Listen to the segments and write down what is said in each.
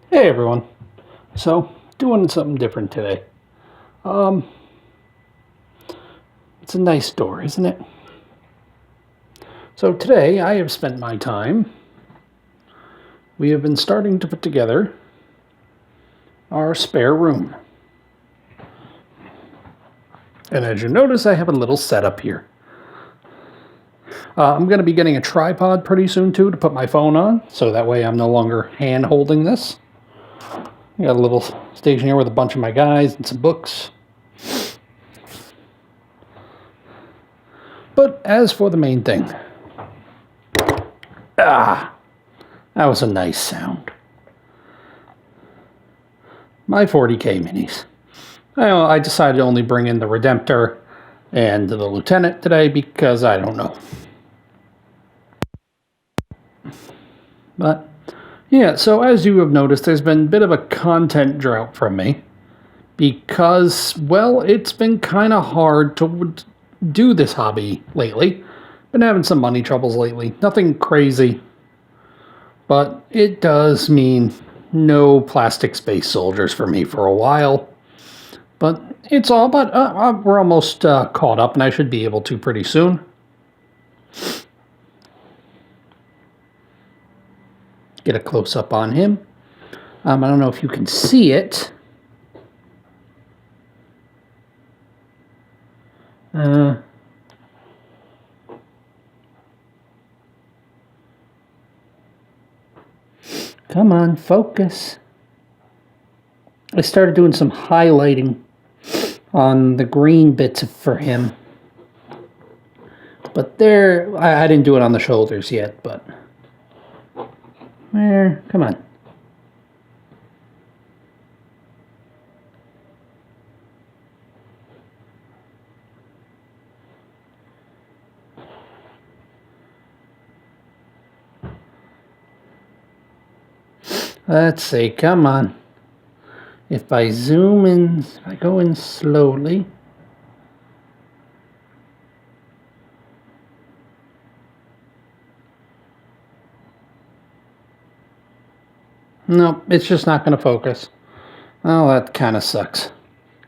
Hey everyone. So, doing something different today. Um, it's a nice door, isn't it? So today I have spent my time. We have been starting to put together our spare room. And as you notice, I have a little setup here. I'm going to be getting a tripod pretty soon too to put my phone on, so that way I'm no longer hand holding this. I got a little station here with a bunch of my guys and some books. But as for the main thing, that was a nice sound. My 40K minis. I decided to only bring in the Redemptor and the Lieutenant today because I don't know. But yeah, so as you have noticed, there's been a bit of a content drought from me because, well, it's been kind of hard to do this hobby lately. Been having some money troubles lately. Nothing crazy, but it does mean no plastic space soldiers for me for a while. But it's all, but we're almost caught up, and I should be able to pretty soon. Get a close-up on him. I don't know if you can see it. Come on, focus. I started doing some highlighting on the green bits for him. But there, I didn't do it on the shoulders yet, but there, come on. Let's see, come on. If I zoom in, if I go in slowly. Nope, it's just not going to focus. Oh, that kind of sucks.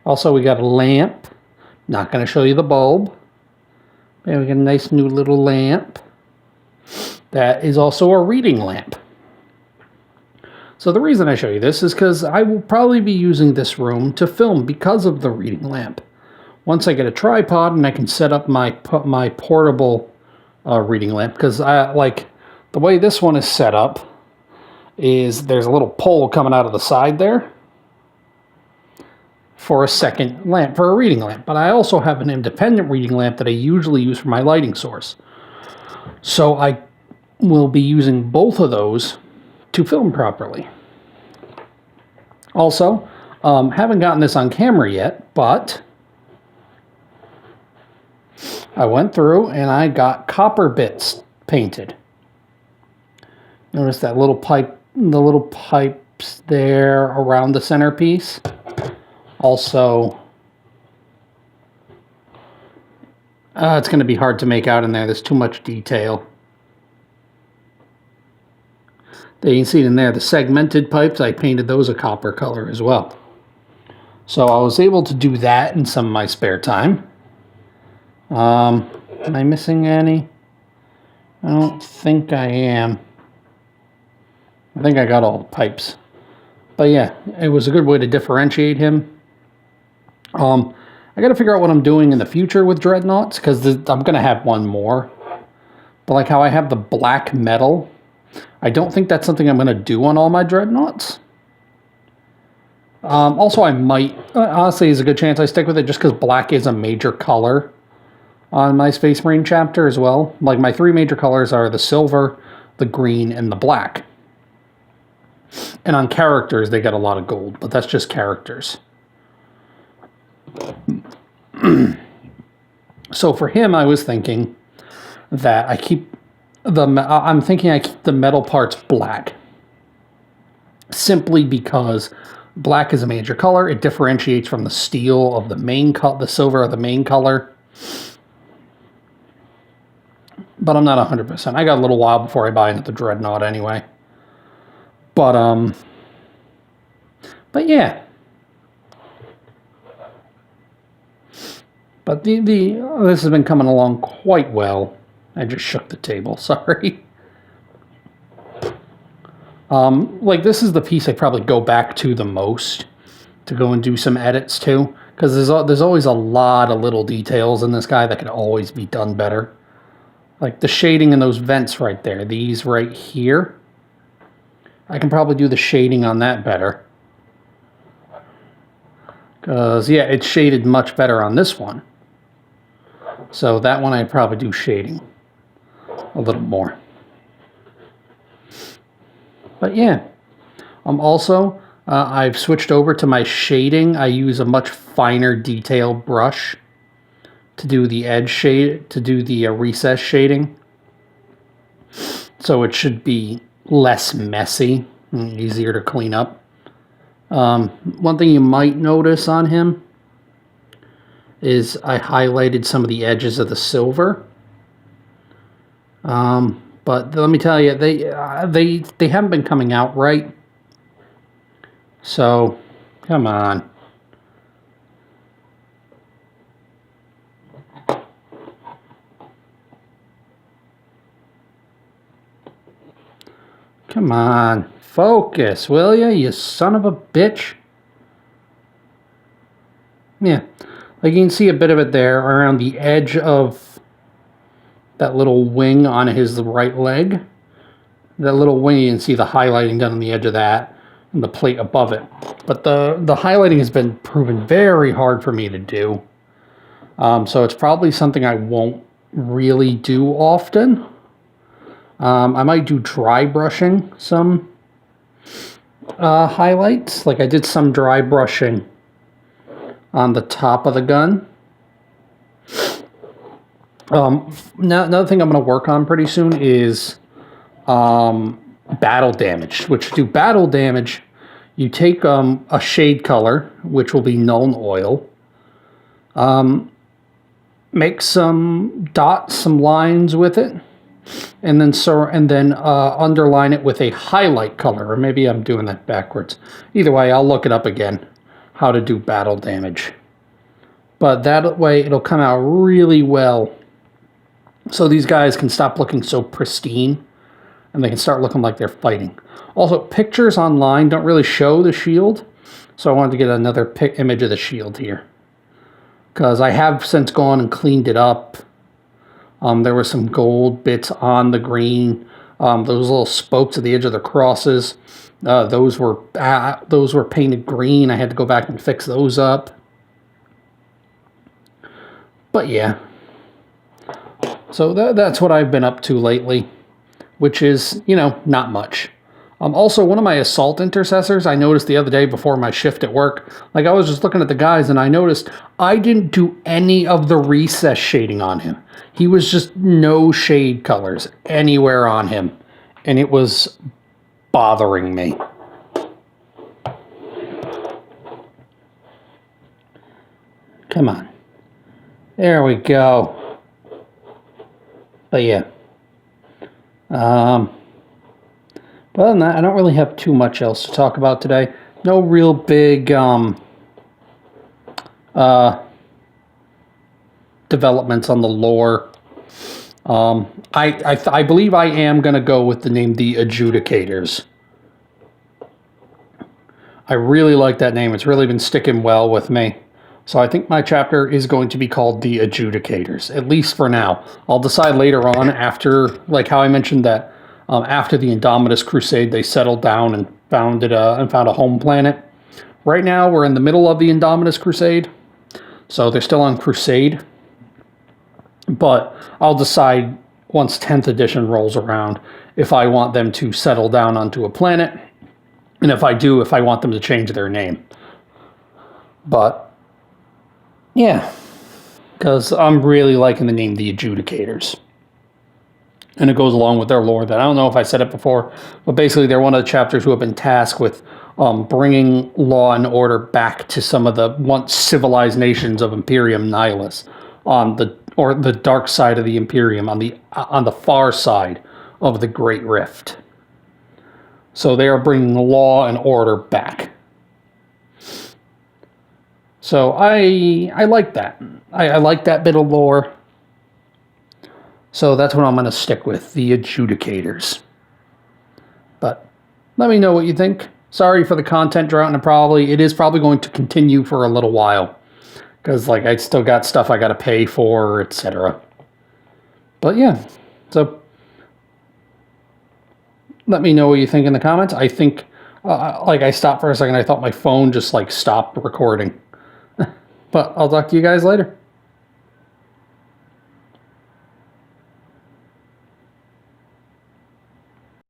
Also, we got a lamp. Not going to show you the bulb. And we got a nice new little lamp. That is also a reading lamp. So the reason I show you this is because I will probably be using this room to film because of the reading lamp. Once I get a tripod and I can set up my portable reading lamp, because I like the way this one is set up is there's a little pole coming out of the side there for a second lamp, for a reading lamp. But I also have an independent reading lamp that I usually use for my lighting source. So I will be using both of those to film properly. Also, haven't gotten this on camera yet, but I went through and I got copper bits painted. Notice that little pipe, the little pipes there around the centerpiece. Also, it's going to be hard to make out in there. There's too much detail. There you can see in there the segmented pipes. I painted those a copper color as well. So I was able to do that in some of my spare time. Am I missing any? I don't think I am. I think I got all the pipes. But yeah, it was a good way to differentiate him. I got to figure out what I'm doing in the future with Dreadnoughts, because I'm going to have one more. But like how I have the black metal, I don't think that's something I'm going to do on all my Dreadnoughts. Also, I might, honestly, there's a good chance I stick with it just because black is a major color on my Space Marine chapter as well. Like my three major colors are the silver, the green, and the black. And on characters, they get a lot of gold, but that's just characters. So for him, I was thinking that I keep the metal parts black, simply because black is a major color. It differentiates from the steel of the main the silver of the main color. But I'm not 100%. I got a little while before I buy into the Dreadnought anyway. But But yeah. But this has been coming along quite well. I just shook the table, sorry. Like this is the piece I probably go back to the most to go and do some edits to, because there's always a lot of little details in this guy that can always be done better. Like the shading in those vents right there, these right here. I can probably do the shading on that better. Because, yeah, it's shaded much better on this one. So that one I'd probably do shading a little more. But yeah, also, I've switched over to my shading. I use a much finer detail brush to do the edge shade, to do the recess shading. So it should be less messy and easier to clean up. One thing you might notice on him is I highlighted some of the edges of the silver. But let me tell you, they haven't been coming out right. So, come on. Come on, focus, will ya, you son of a bitch? Yeah, like you can see a bit of it there around the edge of that little wing on his right leg. That little wing, you can see the highlighting done on the edge of that and the plate above it. But the highlighting has been proven very hard for me to do. So it's probably something I won't really do often. I might do dry brushing some highlights. Like I did some dry brushing on the top of the gun. Now, another thing I'm going to work on pretty soon is battle damage. Which to do battle damage, you take a shade color, which will be Nuln Oil. Make some dots, some lines with it. And then underline it with a highlight color, or maybe I'm doing that backwards. Either way, I'll look it up again, how to do battle damage. But that way, it'll come out really well. So these guys can stop looking so pristine, and they can start looking like they're fighting. Also, pictures online don't really show the shield, so I wanted to get another image of the shield here. Because I have since gone and cleaned it up. There were some gold bits on the green. Those little spokes at the edge of the crosses. Those were painted green. I had to go back and fix those up. But yeah. So that's what I've been up to lately. Which is, you know, not much. Also, one of my assault intercessors, I noticed the other day before my shift at work, like I was just looking at the guys and I noticed I didn't do any of the recess shading on him. He was just no shade colors anywhere on him. And it was bothering me. Come on. There we go. But yeah. But other than that, I don't really have too much else to talk about today. No real big developments on the lore. I believe I am going to go with the name The Adjudicators. I really like that name. It's really been sticking well with me. So I think my chapter is going to be called The Adjudicators, at least for now. I'll decide later on after, like how I mentioned that after the Indomitus Crusade, they settled down and found a home planet. Right now, we're in the middle of the Indomitus Crusade, so they're still on Crusade. But I'll decide once 10th edition rolls around if I want them to settle down onto a planet, and if I do, if I want them to change their name. But yeah, because I'm really liking the name The Adjudicators. And it goes along with their lore that I don't know if I said it before, but basically they're one of the chapters who have been tasked with bringing law and order back to some of the once civilized nations of Imperium Nihilus on the dark side of the Imperium, on the far side of the Great Rift. So they are bringing law and order back. So I like that. I like that bit of lore. So that's what I'm going to stick with, the adjudicators. But let me know what you think. Sorry for the content drought, and it is probably going to continue for a little while. Because like I still got stuff I got to pay for, etc. But yeah, so let me know what you think in the comments. I think, like I stopped for a second. I thought my phone just like stopped recording. But I'll talk to you guys later.